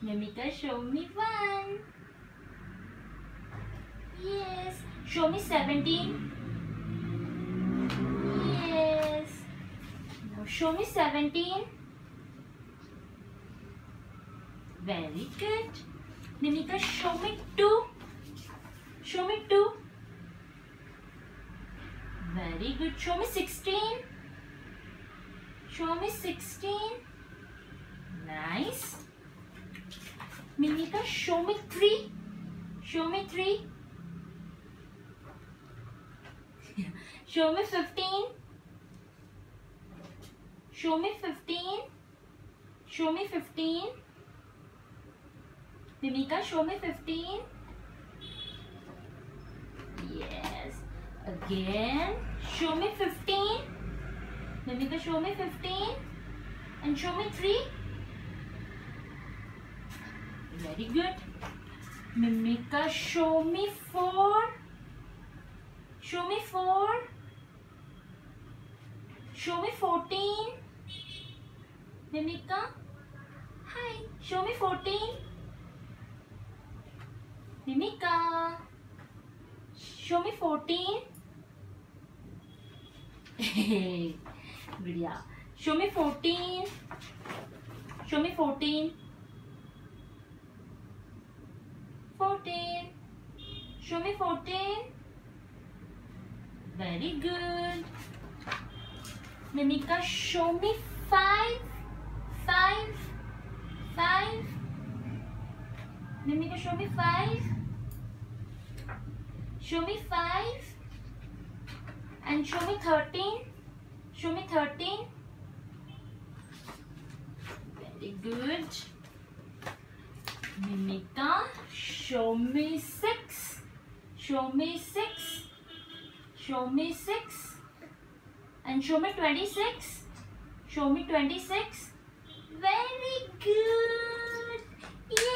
Mimika, show me 1. Yes. Show me 17. Yes. Now show me 17. Very good. Mimika, show me 2. Show me 2. Very good. Show me 16. Show me 16. Nice. Mimika, show me 3. Show me 3. Show me 15. Show me 15. Show me 15. Mimika, show me 15. Yes. Again. Show me 15. Mimika, show me 15. And show me 3. Very good. Mimika, show me 4. Show me 4. Show me 14. Mimika, hi. Show me 14. Mimika, show me 14. Vidya, show me 14. Show me 14. 14. Show me 14. Very good. Mimika, show me 5. 5. 5. Mimika, show me 5. Show me 5. And show me 13. Show me 13. Very good. Mimika, show me 6. Show me 6. Show me 6. And show me 26. Show me 26. Very good. Yeah.